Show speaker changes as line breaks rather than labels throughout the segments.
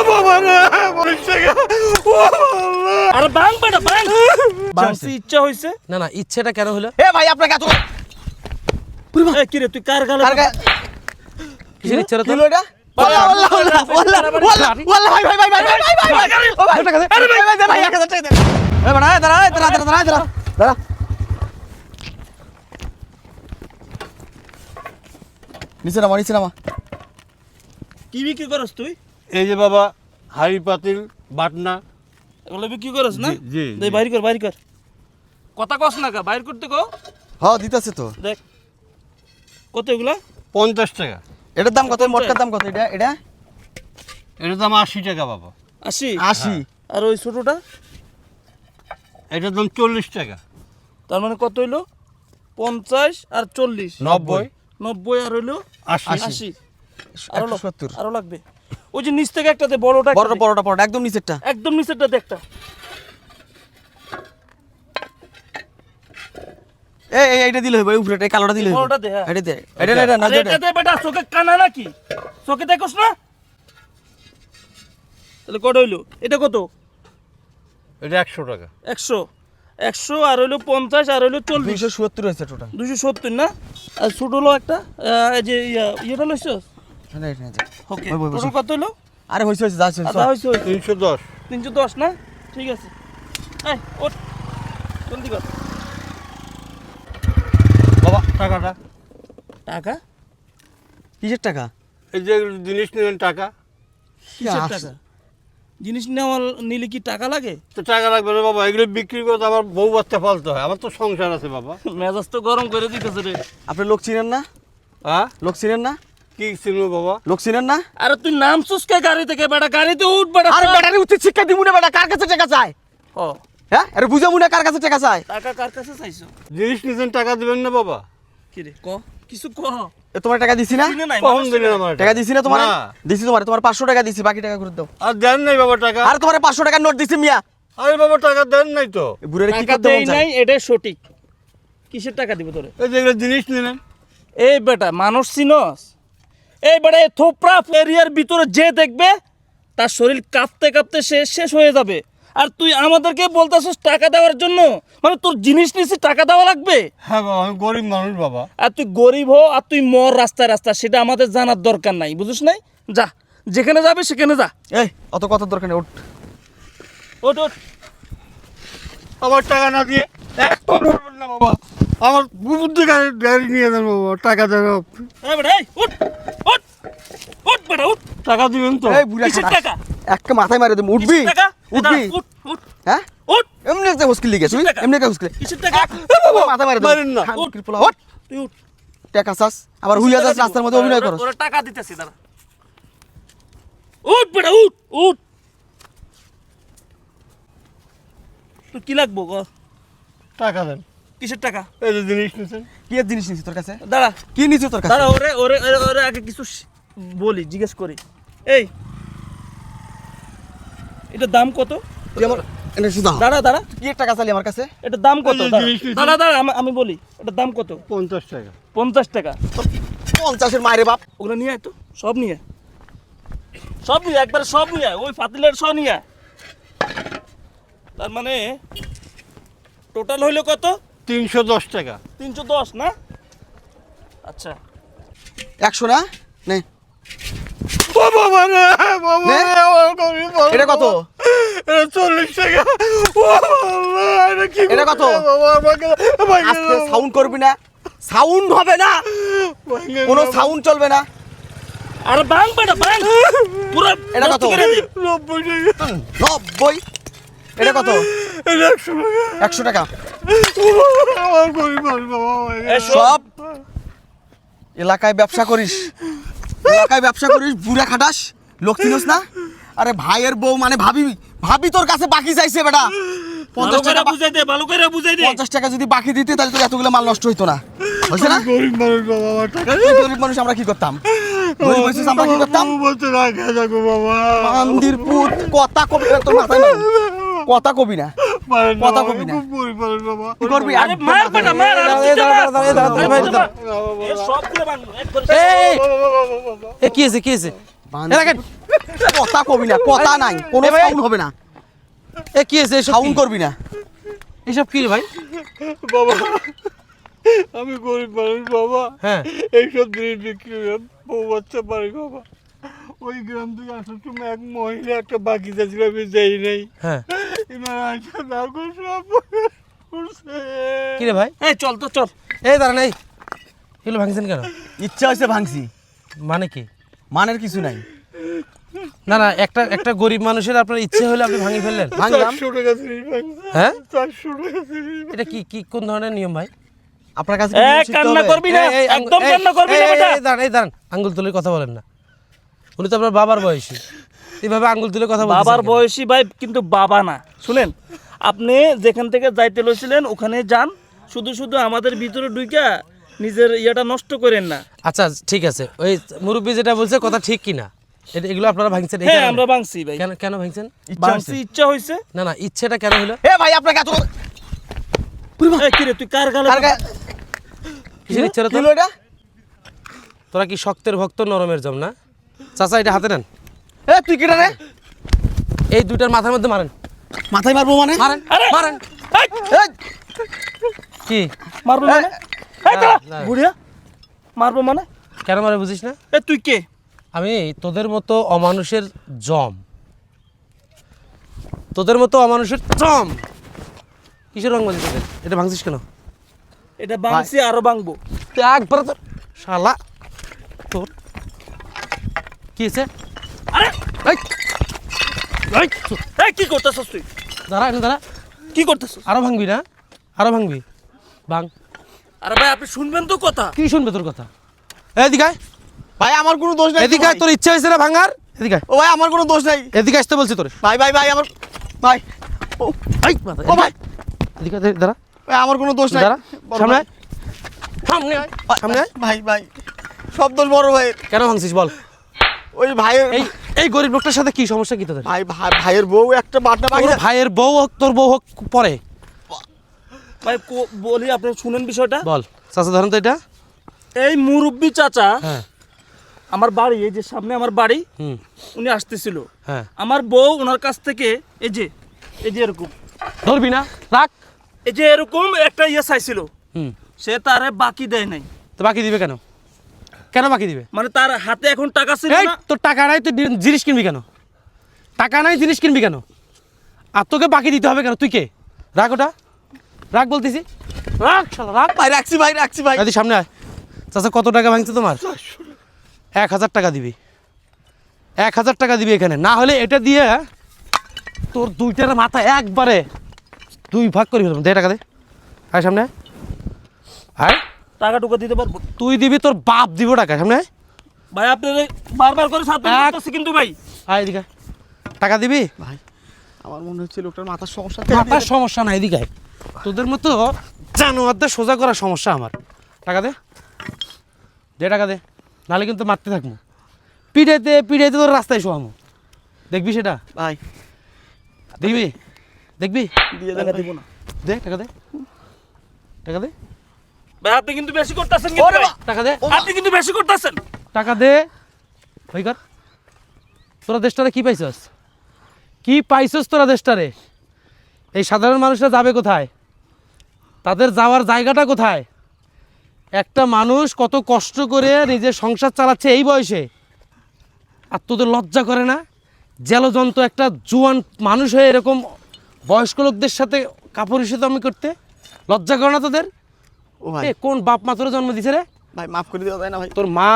বাবা রে 40 টাকা ও আল্লাহ
আরে বাং বেটা বাং বাংসি ইচ্ছা হইছে
না না ইচ্ছেটা কেন হলো?
এ ভাই আপনাকে এত
এ কি রে তুই কার গালে
কিসের ইচ্ছা হলো তোর?
কিলো এটা ওয়াল্লাহ ভাই ভাই ভাই ভাই ভাই ভাই ভাই ও ভাই টাকা দে আরে ভাই ভাই ভাই 1000 টাকা দে এ বড়া দাঁড়া নিচে নামা
কি বিক্রি করস তুই
এই যে বাবা হাড়ি পাতিল বাটনা
এগুলো বিক্রি করস না
জি
দে বাইর কর কথা কস না কা বাইর করতে কো
হ্যাঁ দিতেছে তো
দেখ কত এগুলা
50 টাকা
এটার দাম কত মোটকার দাম কত এটা
এটার দাম 80 টাকা বাবা
80 আর ওই ছোটটা
এটার দাম 40 টাকা
তার মানে কত হইলো 50 আর 40 90 আর হইলো 80 আরো
70
আরো লাগবে ওই যে নিচ থেকে একটা দে বড়টা
বড়টা একদম নিচেরটা
একদম নিচেরটা দে একটা
এইটা দিলে হবে উপরেটা এই কালোটা দিলে হবে
বড়টা দে হ্যাঁ
এটা দে এটা না
এটা দে বেটা চোখে কানা নাকি চোখে দেখোস না তাহলে কত হইলো এটা কত
এটা 100 টাকা
100 আর হইলো 50 আর হইলো 40
270 হয়েছে টোটাল
270 না আর ছোট হলো একটা এই যে ইয়েটা লইছস ওকে টোটাল কত হইলো
আরে হইছে যা
আদা হইছে
310
310 না ঠিক আছে এই ওঠ জলদি কর
বাবা টাকাটা
টাকা
কিসের টাকা
এই যে জিনিস নিলেন টাকা
কিসের টাকা জিনিস নিলে কি টাকা লাগে
তো টাকা লাগবে না বাবা এগুলো বিক্রি করে তো আমার বউ বাচ্চা পালতে হয় আমার তো সংসার আছে বাবা
মেজাজ তো গরম করে দিতেছে রে
আপনি লোক চিনেন না
হ্যাঁ
লোক চিনেন না
কি চিনবো বাবা
লোক চিনেন না
আরে তুই নাম সুস্কে গাড়ি থেকে বেটা গাড়িতে উঠ বেটা
আরে ব্যাটারি উচিত শিক্ষা দিমু না বেটা কার কাছে টাকা চায়
ও
হ্যাঁ আরে বুঝামু না কার কাছে টাকা চায়
টাকা কার কাছে চাইছো
জিনিস নিছেন টাকা দিবেন না বাবা
কি রে ক কিছু ক
এ তোমার টাকা দিছি না
চিনে নাই
কখন দিলেন আমার
টাকা দিছি না তোমার
না।
দিছি তোমার 500 টাকা দিছি বাকি টাকা করে দাও
আর দেন নাই বাবা টাকা
আর তোমার 500 টাকার নোট দিছি মিয়া
আরে বাবা টাকা দেন নাই তো
এই বুড়ারে কি
টাকা
করতে
দেই
মন চায়
নাই এটা সঠিক কিসের টাকা দিব তোরে
এই যে এগুলো জিনিস নিলেন
এই বেটা মানুষ চিনস এই বেটা এই থোপড়া এরিয়ার ভিতরে যে দেখবে তার শরীর কাঁপতে কাঁপতে শেষ হয়ে যাবে আর তুই আমাদেরকে বলতাছিস টাকা দেওয়ার জন্য মানে তোর জিনিস নিছিস টাকা দেওয়া লাগবে
হ্যাঁ বাবা আমি গরিব মানুষ বাবা
আর তুই গরিব হো আর তুই মর রাস্তায় সেটা আমাদের জানার দরকার নাই বুঝিস নাই যা যেখানে যাবে সেখানে যা
এই অত কথা দরকার নেই ওঠ
ওঠ ওঠ
আমার টাকা না দিয়ে একদম করবেন না বাবা আমার বুদ্ধি গাড়ি নিয়ে দেন বাবা টাকা দেন
এই বেটা এই উঠ উঠ উঠ বেটা উঠ
টাকা দিবেন তো
এই বুড়া
কিসের টাকা
একটা মাথায় মারে দেব উঠবি
কিসের টাকা
উঠবি
উঠ উঠ
হ্যাঁ
উঠ
এমনি একটা মুশকিল লিখে তুই
কিসের টাকা?
এমনি একটা মুশকিল
কিসের টাকা
মাথা মারে দেব
মারেন না।
ওঠ
তুই উঠ
টাকা চাস আবার হুইয়া যাস রাস্তার মধ্যে অভিনয় করস
ওরা টাকা দিতেছি দাঁড়া উঠ বেটা উঠ উঠ তুই কি লাগবো গো
টাকা দেন
কিসের টাকা
এই যে জিনিস নিছেন
কি এর জিনিস নিছিস তোর কাছে
দাঁড়া
কি নিছিস তোর কাছে
দাঁড়া ওরে ওরে ওরে আগে কিছু বলি জিজ্ঞেস করি এই এটার দাম কত
তুই আমার এনে সুদা
দাঁড়া দাঁড়া
কি এক টাকা চালি আমার কাছে
এটার দাম কত
এই যে
দাঁড়া,
জিনিস নিছি।
দাঁড়া দাঁড়া আমি বলি এটার দাম কত
50 টাকা
50 টাকা
50 এর মায়ের বাপ
ওগুলো নিয়ে আয় তো সব নিয়ে আয়। সব নিয়ে আয়, একবারে সব নিয়ে আয়, ওই পাতিলের সব নিয়ে আয়। তার মানে টোটাল হইলো কত
310 টাকা
310 না আচ্ছা
100 না নে
ও বাবা রে বাবা
নে?
রে, আমার গরিব মানুষ
এটা কত?
বাবা। এটা 40 টাকা ও আল্লাহ এটা কি
এটা কত?
করতে বাবা আমাকে
আজকে সাউন্ড করবি না সাউন্ড হবে না কোনো সাউন্ড চলবে না
আরে বাং বেটা বাং পুরো
এটা কত?
90 টাকা
90 এটা কত
এটা 100 টাকা
100 টাকা
আমার গরিব মানুষ বাবা
এই
সব এলাকায় ব্যবসা করিস বুড়া খাটাস লোক চিনস না আরে ভাইয়ের বউ মানে ভাবি তোর কাছে বাকি চাইছে বেটা 50 টাকা
ভালো করে বুঝাই দে
50 টাকা যদি বাকি দিতে তাহলে তো এতগুলো মাল নষ্ট হইতো না বুঝছ না
গরিব মানুষ বাবা আমার টাকা
এই গরিব মানুষ আমরা কি করতাম গরিব মানুষ আমরা কি করতাম
বলতে রাখা যাবো বাবা
মন্দির পুত কথা কবি না তোর মাথায় মার কথা কবি না
পারেন না
কথা
বাবা,
কবি না।
খুব গরিব মানুষ বাবা
কি করবি
আরে মার বেটা মার আরে সব করে বাং একবারে
এই
বাবা, বাবা, বাবা, বাবা।
এ কি হয়েছে
বান্ধব-
রাখেন
কথা কবি না, কথা নাই, কোনো
এ ভাই।
সাউন্ড হবে না,
এ কি হয়েছে এসব
সাউন্ড
কি?
করবি না।
এসব কি রে ভাই?
বাবা আমি গরিব মানুষ বাবা,
হ্যাঁ।
এইসব জিনিস বিক্রি করে বউ বাচ্চা পারি বাবা। ওই গ্রাম থেকে আসার সময় এক মহিলা একটা বাগিচা ছিল, আমি যাই নাই,
হ্যাঁ।
এবার আসা না করে সব করছে।
কি রে ভাই?
এই চল তো চল।
এই দাঁড়ান, এই এগুলো ভাঙছেন কেন?
ইচ্ছা হয়েছে ভাঙছি,
মানে কি?
মানের কিছু নাই।
না না, একটা গরিব মানুষের আপনার ইচ্ছে হলে আপনি ভাঙি ফেললেন?
ভাঙলাম।
400 টাকা জিনিস ভাঙছে।
হ্যাঁ?
400 টাকা জিনিস।
এটা কি কি কোন ধরনের নিয়ম ভাই?
আপনার কাছে
এ কান্না করবি না, একদম কান্না করবি না বেটা।
এই দাঁড়ান, আঙ্গুল তুলে কথা বলেন না। উনি তো আপনার বাবার বয়সী, এইভাবে আঙ্গুল তুলে কথা বলছেন
বাবার
কেন?
বয়সী ভাই, কিন্তু বাবা না। শুনেন, আপনি যেখান থেকে যাইতে লইছিলেন ওখানে যান, শুধু শুধু আমাদের ভিতরে ঢুইকা নিজের ইয়েটা নষ্ট করেন না।
আচ্ছা ঠিক আছে, ওই মুরব্বী যেটা বলছে কথা ঠিক কিনা, এগুলো আপনারা ভাঙছেন এই
হ্যাঁ
কারণে?
আমরা ভাঙছি ভাই,
কেন কেন ভাঙছেন?
ভাঙছি, ইচ্ছা হয়েছে।
না না, ইচ্ছেটা কেন হলো?
এ ভাই আপনাকে এত
এই কিরে তুই কার গালে?
কিসের ইচ্ছা
কি হলো এটা?
তোরা কি শক্তের ভক্ত নরমের জম না? চাচা এটা হাতে নেন,
এ তুই কেটে রে,
এই দুইটার মাথার মধ্যে মারেন,
মাথায় মারবো মানে?
মারেন
আরে!
মারেন।
এই,
এই,
কি
মারবো মানে? এই দাঁড়া,
না।
বুড়িয়া মারবো মানে?
কেন মারে বুঝিস না?
এ তুই কে?
আমি তোদের মতো অমানুষের জম, তোদের মতো অমানুষের জম। কিসের রং বাজি তোদের? এটা ভাঙছিস কেন?
এটা ভাঙছি, আরো ভাঙবো।
তুই একবার তোর শালা তোর কি হয়েছে?
আরে
এই, এই,
এই কি করতেছস তুই?
দাঁড়া এনে দাঁড়া,
কি করতেছস?
আরো ভাঙবি না? আরো ভাঙবি? ভাঙ।
আরে ভাই আপনি শুনবেন তো কথা।
কি শুনবে তোর কথা? এদিকে আয়,
ভাই আমার কোনো দোষ নাই তো
এদিকে আয়,
ভাই।
তোর ইচ্ছা হয়েছে না ভাঙার? এদিকে আয়,
ও ভাই আমার কোনো দোষ নাই।
এদিকে আসতে বলছি তোর।
ভাই ভাই ভাই আমার ভাই, ও
এই মাথা,
ও ভাই,
এদিকে আয়, দাঁড়া
ভাই আমার কোনো দোষ নাই।
দাঁড়া,
বড়
সামনে
ভাই।
আয়, সামনে আয়, সামনে আয়।
ভাই ভাই সব দোষ বড় ভাই।
কেন ভাঙছিস বল?
ওই ভাইয়ের
এই এই গরিব লোকটার সাথে কি সমস্যা কি তোদের?
ভাই ভাইয়ের বউ একটা বাটনা
তোর
বাগিচা।
ভাইয়ের বউ হোক তোর বউ হোক পরে
ভাই বলি, আপনি শুনেন বিষয়টা।
বল। চাচা ধরেন তো এটা।
এই মুরব্বি চাচা
হ্যাঁ
আমার বাড়ি, এই যে সামনে আমার বাড়ি,
হুম
উনি আসতেছিল।
হ্যাঁ,
আমার বউ ওনার কাছ থেকে এই যে এরকম,
ধরবি না, রাখ।
এই যে এরকম একটা ইয়ে চাইছিল,
হুম,
সে তারে বাকি দেয় নাই।
তো বাকি দিবে কেন? কেন বাকি দিবে?
মানে তার হাতে এখন টাকা ছিল
এই
না।
তোর টাকা নাই, তুই জিনিস কিনবি কেন? টাকা নাই, জিনিস কিনবি কেন? আর তোকে বাকি দিতে হবে কেন? তুই কে? রাখ ওটা, রাখ বলতেছি, রাখ শালা রাখ।
ভাই রাখছি ভাই, রাখছি ভাই।
তুই সামনে আয়। চাচা কত টাকা ভাঙছে তোমার? 1000 টাকা দিবি, 1000 টাকা দিবি এখানে, না হলে এটা দিয়ে তোর দুইটার মাথা একবারে 2 ভাগ করে ফেলবো। দে টাকা দে, আয় সামনে আয়। আয়,
টাকা টুকা দিতে পারবো।
তুই দিবি, তোর বাপ দিব টাকা। সামনে আয়।
ভাই আপনার বারবার করে সাথে
এক-
করতেছি কিন্তু ভাই।
আয় এদিকে আয়। টাকা দিবি?
ভাই আমার মনে হচ্ছে লোকটার মাথার সমস্যা।
মাথার সমস্যা নাই, এদিকে আয়। তোদের মতো জানোয়ারদের সোজা করার সমস্যা আমার। টাকা দে, দে টাকা দে, নাহলে কিন্তু মারতে থাকবো। পিড়াইতে পিড়াইতে তোর রাস্তায় শোয়ামো, দেখবি সেটা?
ভাই
দেখবি, দেখবি?
দিয়ে
টাকা
দেন
দিব না।
দে টাকা দে, টাকা দে,
ভাই আপনি কিন্তু বেশি করতেছেন
ওরে
কিন্তু ভাই।
বাবা!
টাকা দে,
আপনি কিন্তু বেশি করতেছেন।
টাকা দে। ভাই কর, তোরা দেশটারে কি পাইছস? কি পাইছস তোরা দেশটারে? এই সাধারণ মানুষরা যাবে কোথায়? তাদের যাওয়ার জায়গাটা কোথায়? একটা মানুষ কত কষ্ট করে নিজের সংসার চালাচ্ছে এই বয়সে, আর তোদের লজ্জা করে না? জেলজন্ত একটা জুয়ান মানুষ হয়ে এরকম বয়স্ক লোকদের সাথে কাপুরুষতামি করতে লজ্জা করে না তোদের?
ও ভাই
এ কোন বাপ মা তোর জন্ম দিছে রে?
ভাই মাফ করে দেওয়া যায় না ভাই।
তোর মা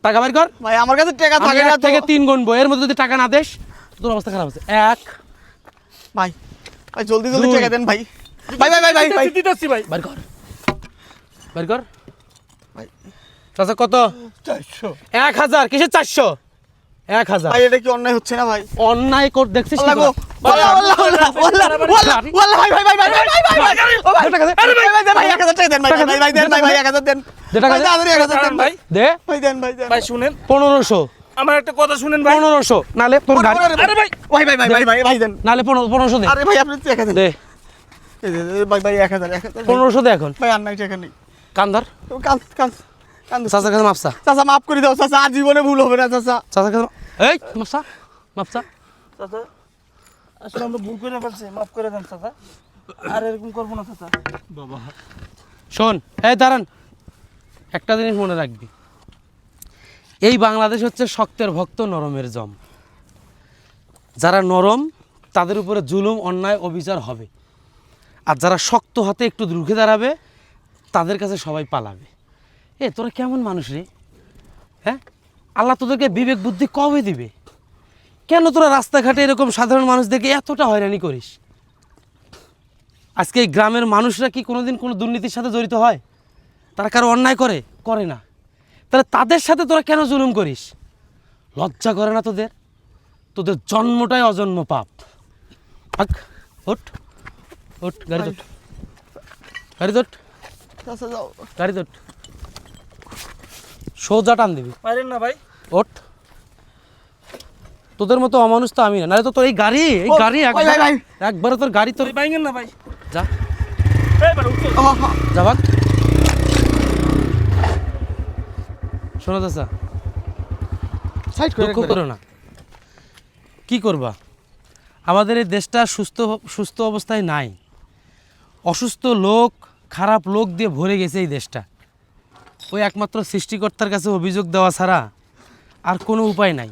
টাকা বের কর।
ভাই আমার কাছে টাকা
আমি
থাকে না
1
তো।
থেকে 3 গুনবো, এর মধ্যে যদি টাকা না দেস তোর অবস্থা খারাপ আছে। 1,
ভাই ভাই জলদি জলদি
2
টাকা দেন ভাই। ভাই ভাই ভাই ভাই ভাই
দিতেছি ভাই।
বের কর, বের কর।
ভাই।
চাচা কত?
400।
1000। কিসের 400? 1000।
ভাই এটা কি অন্যায় হচ্ছে না ভাই?
অন্যায় কর দেখছিস কি
আল্লাহ গো,
তোরা?
আল্লাহ আল্লাহ আল্লাহ আল্লাহ আল্লাহ আল্লাহ ভাই ভাই ভাই ভাই ভাই ভাই ভাই ও ভাই
টাকা দে,
আরে ভাই ভাই দেন ভাই 1000 টাকা দেন ভাই ভাই ভাই দেন ভাই ভাই 1000 দেন।
দে টাকা
ভাই
দে।
তাড়াতাড়ি 1000 দেন ভাই।
ভাই
দে
ভাই দেন ভাই দেন।
ভাই শুনেন,
1500,
আমার একটা কথা শুনেন ভাই।
1500 নালে তোর গাড়ি,
আরে ভাই
ভাই ভাই ভাই ভাই ভাই ভাই দেন।
নালে 1500 দে।
আরে ভাই আপনি টাকা দেন।
দে
এই যে, ভাই ভাই 1000
1500 দে এখন।
ভাই আর নাই টাকা নেই।
কান্দার
কান কান কান
চাচা কাছে মাপসা,
চাচা মাফ করে দাও চাচা, আর জীবনে ভুল হবে না চাচা।
চাচা কাছে এই মাপসা, মাপসা
চাচা আসলে আমরা ভুল করে ফেলছি, মাফ করে দেন চাচা, আর এরকম করবো না চাচা।
বাবা
শোন, এই দাঁড়ান, একটা জিনিস মনে রাখবি, এই বাংলাদেশ হচ্ছে শক্তের ভক্ত, নরমের জম। যারা নরম তাদের উপরে জুলুম, অন্যায়, অবিচার হবে, আর যারা শক্ত হাতে একটু রুখে দাঁড়াবে তাদের কাছে সবাই পালাবে। তোরা কেমন মানুষ রে? হ্যাঁ, আল্লাহ তোদেরকে বিবেক বুদ্ধি কবে দিবে? কেন তোরা রাস্তাঘাটে এরকম সাধারণ মানুষদেরকে এতটা হয়রানি করিস? আজকে এই গ্রামের মানুষরা কি কোনোদিন কোনো দুর্নীতির সাথে জড়িত হয়? তারা কারো অন্যায় করে? করে না। তাহলে তাদের সাথে তোরা কেন জুলুম করিস? লজ্জা করে না তোদের? তোদের জন্মটাই অজন্ম পাপ। ভাগ, ওঠ ওঠ, গাড়ি তোট, গাড়ি তোট,
চাচা যাও।
গাড়ি তোট, সোজা টান দিবি।
পারেন না ভাই?
ওঠ। তোদের মতো অমানুষ তো আমি না, নাহলে তো তোর এই গাড়ি
ভাই, ভাই।
একবারে তোর গাড়ি তোর।
তুই বাইঙ্গেন না ভাই।
যা
এই বেটা উঠো।
যা ভাগ। শোনো চাচা,
সাইড করে
দুঃখ করো না। কি করবা, আমাদের এই দেশটা সুস্থ অবস্থায় নাই। অসুস্থ লোক, খারাপ লোক দিয়ে ভরে গেছে এই দেশটা। ওই একমাত্র সৃষ্টিকর্তার কাছে অভিযোগ দেওয়া ছাড়া আর কোনো উপায় নাই।